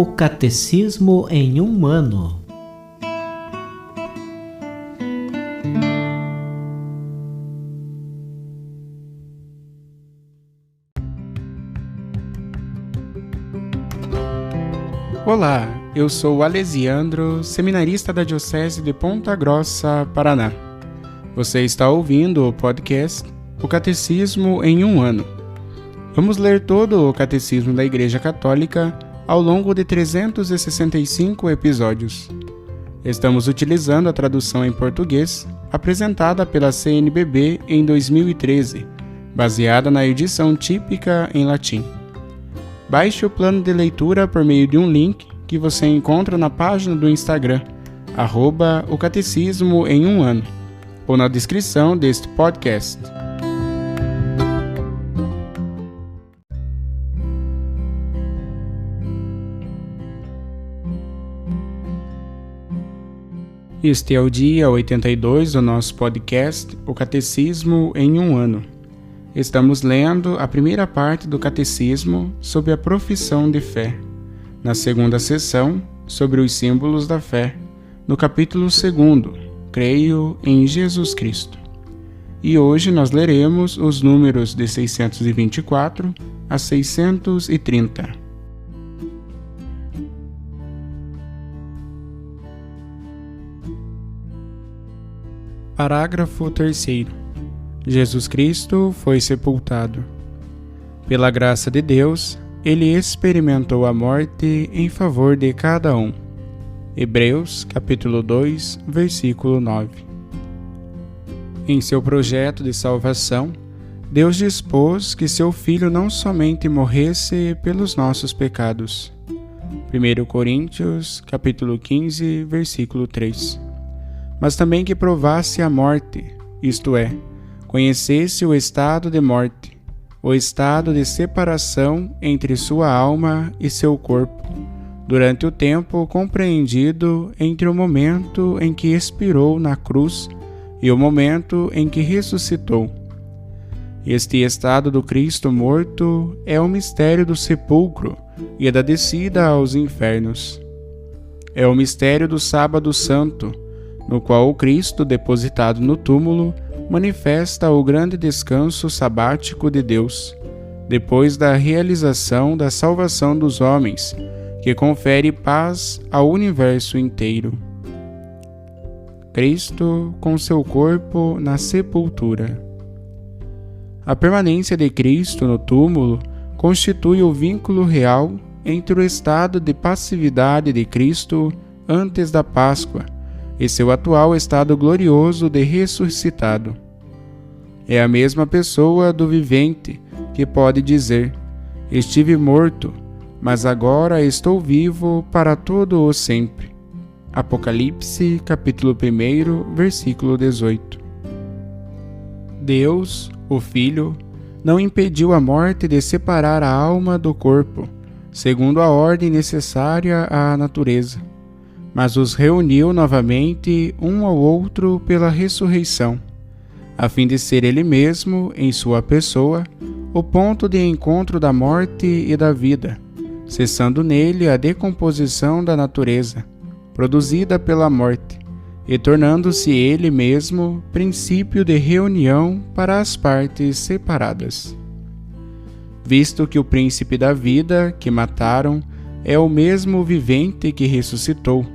O Catecismo em um ano. Olá, eu sou o Alesiandro, seminarista da Diocese de Ponta Grossa, Paraná. Você está ouvindo o podcast O Catecismo em um ano. Vamos ler todo o Catecismo da Igreja Católica ao longo de 365 episódios. Estamos utilizando a tradução em português apresentada pela CNBB em 2013, baseada na edição típica em latim. Baixe o plano de leitura por meio de um link que você encontra na página do Instagram, @o Catecismo em um ano, ou na descrição deste podcast. Este é o dia 82 do nosso podcast, O Catecismo em um ano. Estamos lendo a primeira parte do Catecismo sobre a profissão de fé. Na segunda sessão, sobre os símbolos da fé, no capítulo 2, Creio em Jesus Cristo. E hoje nós leremos os números de 624 a 630. Parágrafo 3º. Jesus Cristo foi sepultado. Pela graça de Deus, ele experimentou a morte em favor de cada um. Hebreus, capítulo 2, versículo 9. Em seu projeto de salvação, Deus dispôs que seu Filho não somente morresse pelos nossos pecados. 1 Coríntios, capítulo 15, versículo 3. Mas também que provasse a morte, isto é, conhecesse o estado de morte, o estado de separação entre sua alma e seu corpo, durante o tempo compreendido entre o momento em que expirou na cruz e o momento em que ressuscitou. Este estado do Cristo morto é o mistério do sepulcro e da descida aos infernos. É o mistério do Sábado Santo, no qual o Cristo, depositado no túmulo, manifesta o grande descanso sabático de Deus, depois da realização da salvação dos homens, que confere paz ao universo inteiro. Cristo com seu corpo na sepultura. A permanência de Cristo no túmulo constitui o vínculo real entre o estado de passividade de Cristo antes da Páscoa e seu atual estado glorioso de ressuscitado. É a mesma pessoa do vivente que pode dizer: estive morto, mas agora estou vivo para todo o sempre. Apocalipse, capítulo 1, versículo 18. Deus, o Filho, não impediu a morte de separar a alma do corpo, segundo a ordem necessária à natureza, mas os reuniu novamente um ao outro pela ressurreição, a fim de ser ele mesmo, em sua pessoa, o ponto de encontro da morte e da vida, cessando nele a decomposição da natureza, produzida pela morte, e tornando-se ele mesmo princípio de reunião para as partes separadas. Visto que o príncipe da vida, que mataram, é o mesmo vivente que ressuscitou,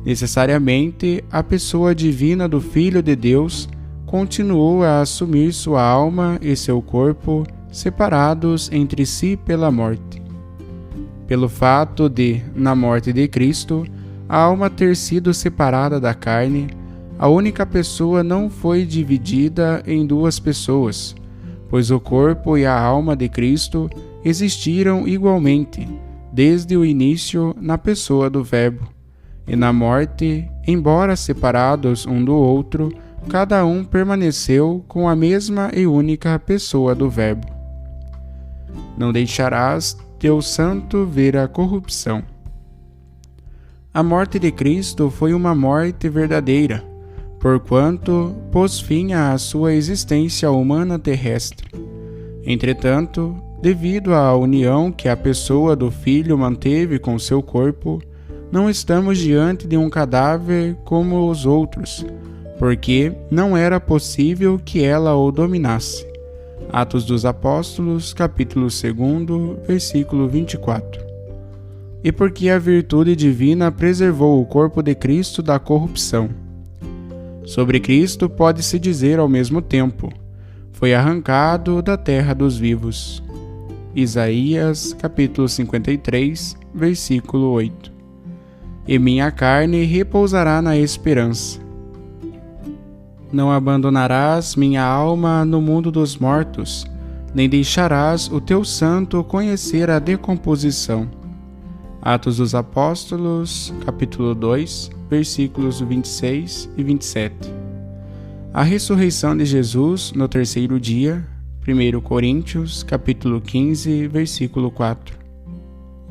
necessariamente a pessoa divina do Filho de Deus continuou a assumir sua alma e seu corpo separados entre si pela morte. Pelo fato de, na morte de Cristo, a alma ter sido separada da carne, a única pessoa não foi dividida em duas pessoas, pois o corpo e a alma de Cristo existiram igualmente, desde o início na pessoa do Verbo. E na morte, embora separados um do outro, cada um permaneceu com a mesma e única pessoa do Verbo. Não deixarás teu santo ver a corrupção. A morte de Cristo foi uma morte verdadeira, porquanto pôs fim à sua existência humana terrestre. Entretanto, Devido à união que a pessoa do Filho manteve com seu corpo, não estamos diante de um cadáver como os outros, porque não era possível que ela o dominasse. Atos dos Apóstolos, capítulo 2, versículo 24. E porque a virtude divina preservou o corpo de Cristo da corrupção. Sobre Cristo pode-se dizer ao mesmo tempo: foi arrancado da terra dos vivos. Isaías, capítulo 53, versículo 8. E minha carne repousará na esperança. Não abandonarás minha alma no mundo dos mortos, nem deixarás o teu santo conhecer a decomposição. Atos dos Apóstolos, capítulo 2, versículos 26 e 27. A ressurreição de Jesus no terceiro dia, 1 Coríntios, capítulo 15, versículo 4.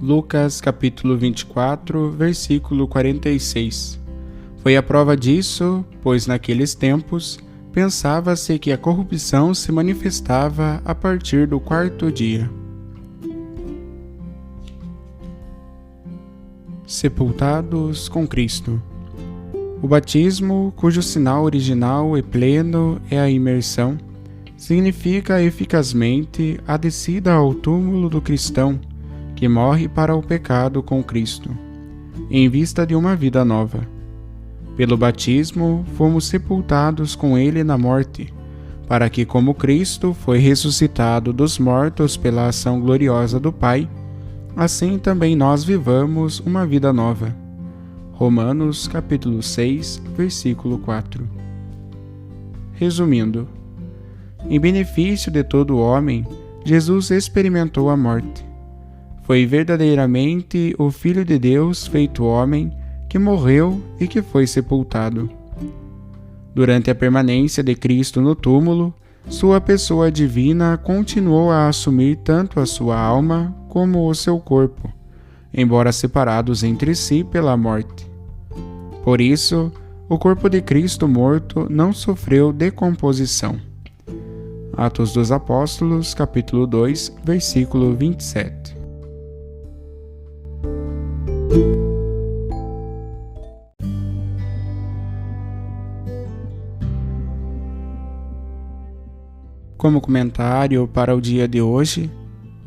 Lucas, capítulo 24, versículo 46. Foi a prova disso, pois naqueles tempos pensava-se que a corrupção se manifestava a partir do quarto dia. Sepultados com Cristo. O batismo, cujo sinal original e pleno é a imersão, significa eficazmente a descida ao túmulo do cristão, que morre para o pecado com Cristo, em vista de uma vida nova. Pelo batismo, fomos sepultados com Ele na morte, para que, como Cristo foi ressuscitado dos mortos pela ação gloriosa do Pai, assim também nós vivamos uma vida nova. Romanos, capítulo 6, versículo 4. Resumindo, em benefício de todo homem, Jesus experimentou a morte. Foi verdadeiramente o Filho de Deus feito homem que morreu e que foi sepultado. Durante a permanência de Cristo no túmulo, sua pessoa divina continuou a assumir tanto a sua alma como o seu corpo, embora separados entre si pela morte. Por isso, o corpo de Cristo morto não sofreu decomposição. Atos dos Apóstolos, capítulo 2, versículo 27. Como comentário para o dia de hoje,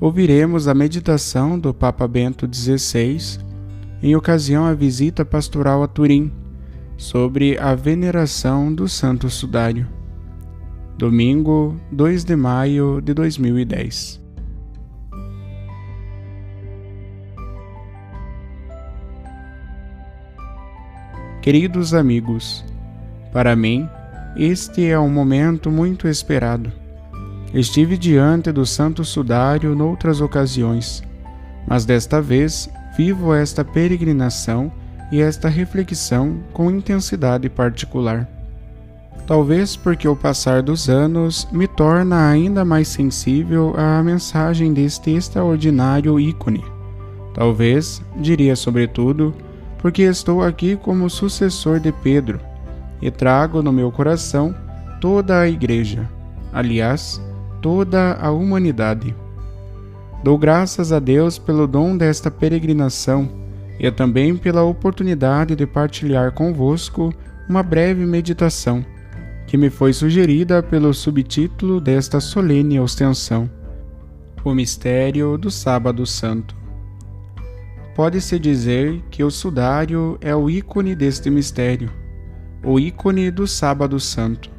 ouviremos a meditação do Papa Bento XVI em ocasião à visita pastoral a Turim, sobre a veneração do Santo Sudário. Domingo, 2 de maio de 2010. Queridos amigos, para mim, este é um momento muito esperado. Estive diante do Santo Sudário noutras ocasiões, mas desta vez vivo esta peregrinação e esta reflexão com intensidade particular. Talvez porque o passar dos anos me torna ainda mais sensível à mensagem deste extraordinário ícone. Talvez, diria sobretudo, porque estou aqui como sucessor de Pedro e trago no meu coração toda a Igreja, aliás, toda a humanidade. Dou graças a Deus pelo dom desta peregrinação e também pela oportunidade de partilhar convosco uma breve meditação, que me foi sugerida pelo subtítulo desta solene ostensão: O Mistério do Sábado Santo. Pode-se dizer que o sudário é o ícone deste mistério, o ícone do Sábado Santo.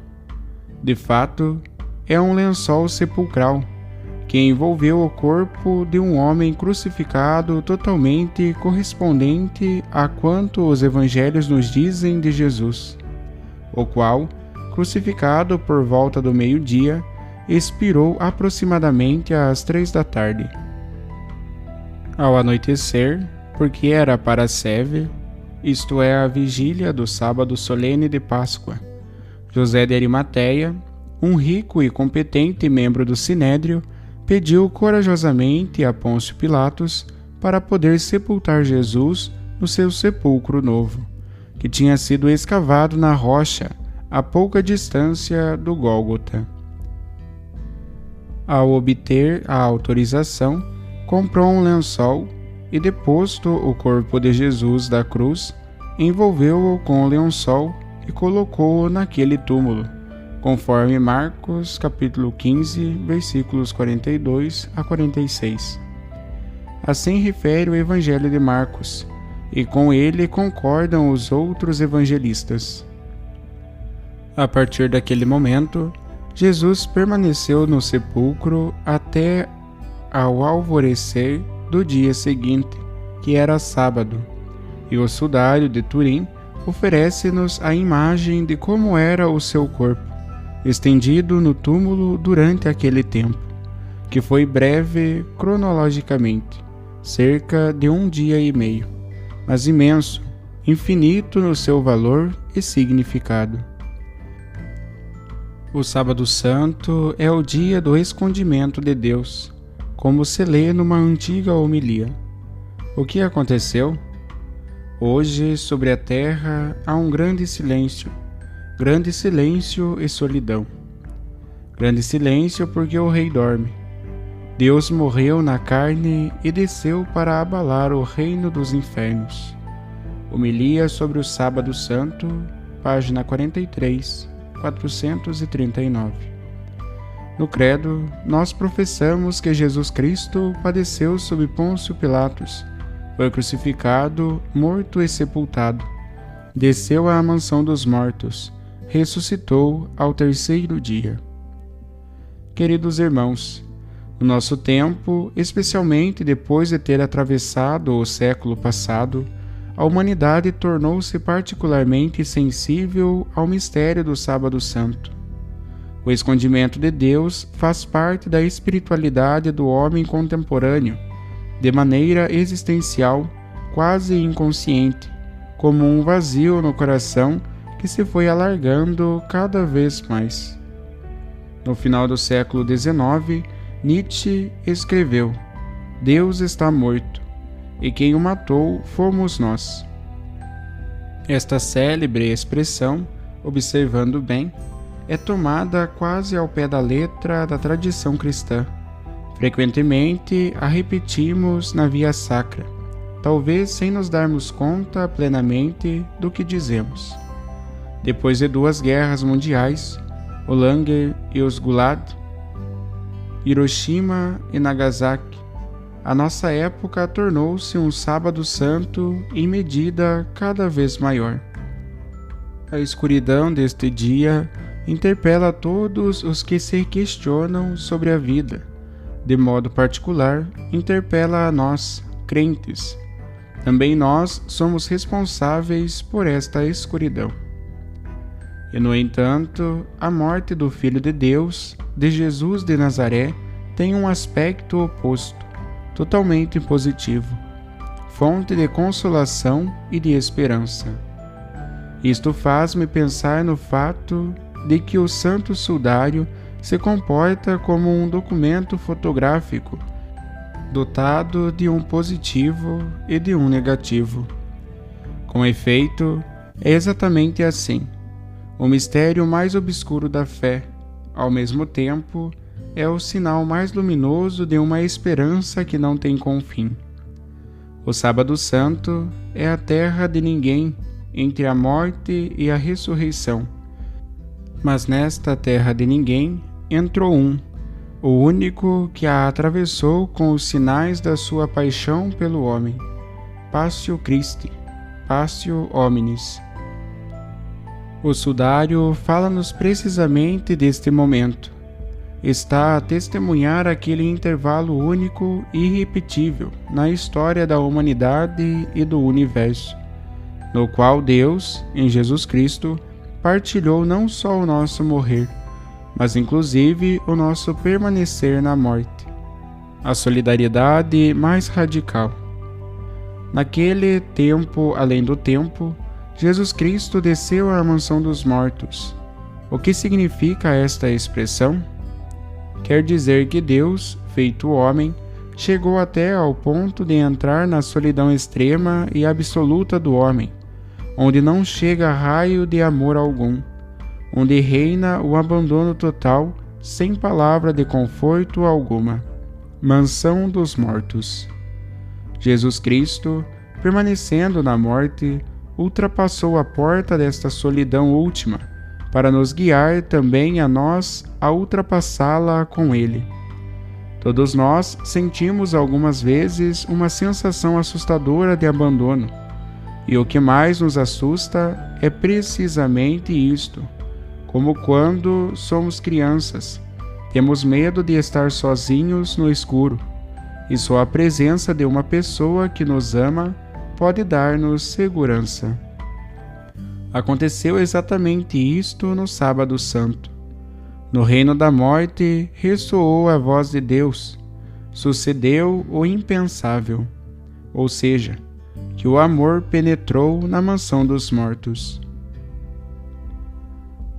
De fato, é um lençol sepulcral que envolveu o corpo de um homem crucificado totalmente correspondente a quanto os evangelhos nos dizem de Jesus, o qual, crucificado por volta do meio-dia, expirou aproximadamente às 3 da tarde. Ao anoitecer, porque era para a Seve, isto é, a vigília do sábado solene de Páscoa, José de Arimateia, um rico e competente membro do Sinédrio, pediu corajosamente a Pôncio Pilatos para poder sepultar Jesus no seu sepulcro novo, que tinha sido escavado na rocha a pouca distância do Gólgota. Ao obter a autorização, comprou um lençol e, deposto o corpo de Jesus da cruz, envolveu-o com o lençol e colocou-o naquele túmulo, conforme Marcos capítulo 15, versículos 42 a 46. Assim refere o Evangelho de Marcos, e com ele concordam os outros evangelistas. A partir daquele momento, Jesus permaneceu no sepulcro até ao alvorecer do dia seguinte, que era sábado, e o sudário de Turim oferece-nos a imagem de como era o seu corpo, estendido no túmulo durante aquele tempo, que foi breve cronologicamente, cerca de 1 dia e meio, mas imenso, infinito no seu valor e significado. O Sábado Santo é o dia do escondimento de Deus, como se lê numa antiga homilia. O que aconteceu? Hoje, sobre a terra, há um grande silêncio e solidão. Grande silêncio porque o rei dorme. Deus morreu na carne e desceu para abalar o reino dos infernos. Homilia sobre o Sábado Santo, página 43, 439. No Credo, nós professamos que Jesus Cristo padeceu sob Pôncio Pilatos, foi crucificado, morto e sepultado, desceu à mansão dos mortos, ressuscitou ao 3º dia. Queridos irmãos, no nosso tempo, especialmente depois de ter atravessado o século passado, a humanidade tornou-se particularmente sensível ao mistério do Sábado Santo. O escondimento de Deus faz parte da espiritualidade do homem contemporâneo, de maneira existencial, quase inconsciente, como um vazio no coração que se foi alargando cada vez mais. No final do século XIX, Nietzsche escreveu: Deus está morto, e quem o matou fomos nós. Esta célebre expressão, observando bem, é tomada quase ao pé da letra da tradição cristã. Frequentemente a repetimos na via sacra, talvez sem nos darmos conta plenamente do que dizemos. Depois de 2 guerras mundiais, o Lager e os Gulag, Hiroshima e Nagasaki, a nossa época tornou-se um Sábado Santo em medida cada vez maior. A escuridão deste dia interpela todos os que se questionam sobre a vida. De modo particular, interpela a nós, crentes. Também nós somos responsáveis por esta escuridão. E, no entanto, a morte do Filho de Deus, de Jesus de Nazaré, tem um aspecto oposto, totalmente positivo, fonte de consolação e de esperança. Isto faz-me pensar no fato de que o Santo Sudário se comporta como um documento fotográfico, dotado de um positivo e de um negativo. Com efeito, é exatamente assim. O mistério mais obscuro da fé, ao mesmo tempo, é o sinal mais luminoso de uma esperança que não tem confim. O Sábado Santo é a terra de ninguém entre a morte e a ressurreição. Mas nesta terra de ninguém entrou o único que a atravessou com os sinais da sua paixão pelo homem. Passio Christi, Passio Hominis. O sudário fala-nos precisamente deste momento. Está a testemunhar aquele intervalo único e irrepetível na história da humanidade e do universo, no qual Deus, em Jesus Cristo, partilhou não só o nosso morrer, mas inclusive o nosso permanecer na morte, a solidariedade mais radical. Naquele tempo além do tempo, Jesus Cristo desceu à mansão dos mortos. O que significa esta expressão? Quer dizer que Deus, feito homem, chegou até ao ponto de entrar na solidão extrema e absoluta do homem, onde não chega raio de amor algum, onde reina o abandono total, sem palavra de conforto alguma. Mansão dos mortos. Jesus Cristo, permanecendo na morte, ultrapassou a porta desta solidão última, para nos guiar também a nós a ultrapassá-la com Ele. Todos nós sentimos algumas vezes uma sensação assustadora de abandono, e o que mais nos assusta é precisamente isto. Como quando somos crianças, temos medo de estar sozinhos no escuro, e só a presença de uma pessoa que nos ama pode dar-nos segurança. Aconteceu exatamente isto no Sábado Santo. No reino da morte ressoou a voz de Deus, sucedeu o impensável, ou seja, que o amor penetrou na mansão dos mortos.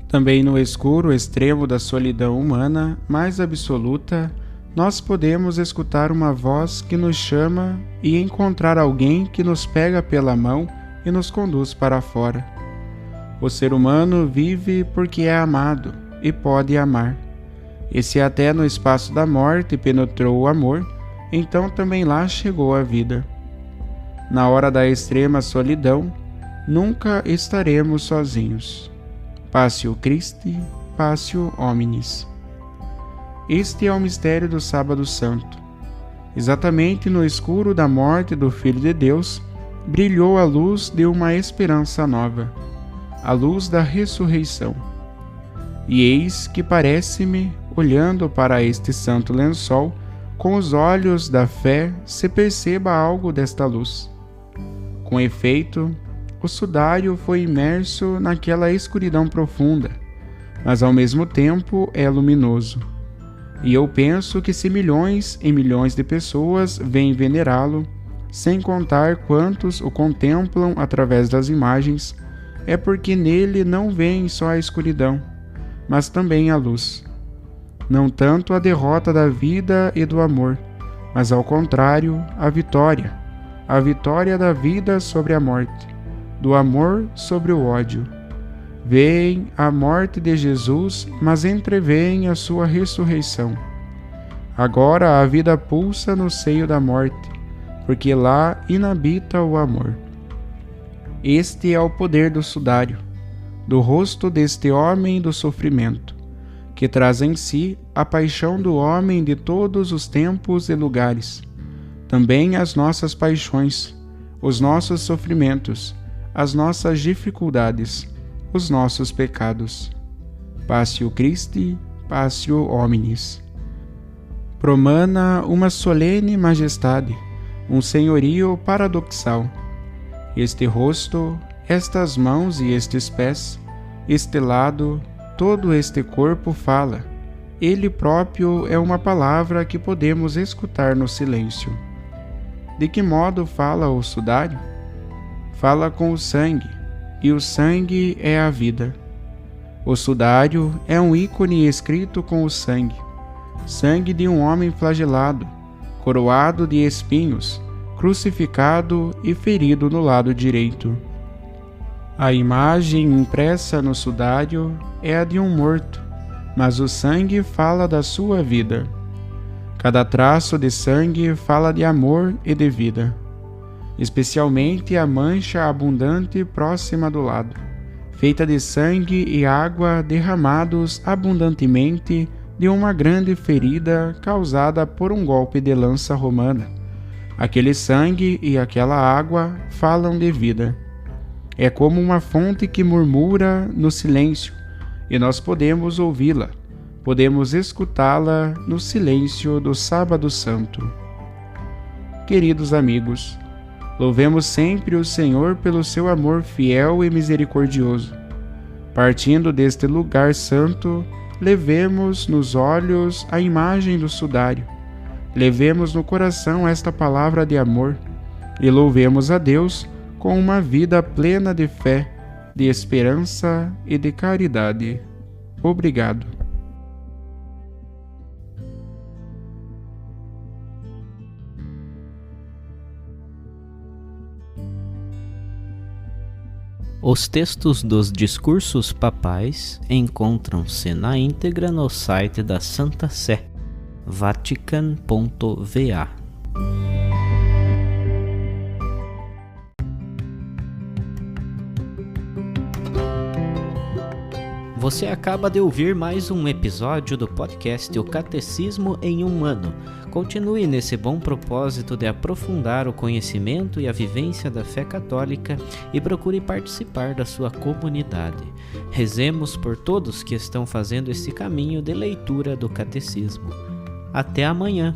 Também no escuro extremo da solidão humana mais absoluta, nós podemos escutar uma voz que nos chama e encontrar alguém que nos pega pela mão e nos conduz para fora. O ser humano vive porque é amado e pode amar. E se até no espaço da morte penetrou o amor, então também lá chegou a vida. Na hora da extrema solidão, nunca estaremos sozinhos. Passio Christi, Passio Hominis. Este é o mistério do Sábado Santo. Exatamente no escuro da morte do Filho de Deus, brilhou a luz de uma esperança nova, a luz da ressurreição. E eis que parece-me, olhando para este santo lençol, com os olhos da fé se perceba algo desta luz. Com efeito, o sudário foi imerso naquela escuridão profunda, mas ao mesmo tempo é luminoso. E eu penso que se milhões e milhões de pessoas vêm venerá-lo, sem contar quantos o contemplam através das imagens, é porque nele não vem só a escuridão, mas também a luz. Não tanto a derrota da vida e do amor, mas ao contrário, a vitória da vida sobre a morte, do amor sobre o ódio. Veem a morte de Jesus, mas entreveem a sua ressurreição. Agora a vida pulsa no seio da morte, porque lá inabita o amor. Este é o poder do sudário, do rosto deste homem do sofrimento, que traz em si a paixão do homem de todos os tempos e lugares, também as nossas paixões, os nossos sofrimentos, as nossas dificuldades, os nossos pecados. Passio Christi, Passio Hominis. Promana uma solene majestade, um senhorio paradoxal. Este rosto, estas mãos e estes pés, este lado, todo este corpo fala. Ele próprio é uma palavra que podemos escutar no silêncio. De que modo fala o sudário? Fala com o sangue, e o sangue é a vida. O sudário é um ícone escrito com o sangue, sangue de um homem flagelado, coroado de espinhos, crucificado e ferido no lado direito. A imagem impressa no sudário é a de um morto, mas o sangue fala da sua vida. Cada traço de sangue fala de amor e de vida, especialmente a mancha abundante próxima do lado, feita de sangue e água derramados abundantemente de uma grande ferida causada por um golpe de lança romana. Aquele sangue e aquela água falam de vida. É como uma fonte que murmura no silêncio, e nós podemos ouvi-la, podemos escutá-la no silêncio do Sábado Santo. Queridos amigos, louvemos sempre o Senhor pelo seu amor fiel e misericordioso. Partindo deste lugar santo, levemos nos olhos a imagem do sudário, levemos no coração esta palavra de amor e louvemos a Deus com uma vida plena de fé, de esperança e de caridade. Obrigado. Os textos dos discursos papais encontram-se na íntegra no site da Santa Sé, vatican.va. Você acaba de ouvir mais um episódio do podcast O Catecismo em um Ano. Continue nesse bom propósito de aprofundar o conhecimento e a vivência da fé católica e procure participar da sua comunidade. Rezemos por todos que estão fazendo esse caminho de leitura do Catecismo. Até amanhã!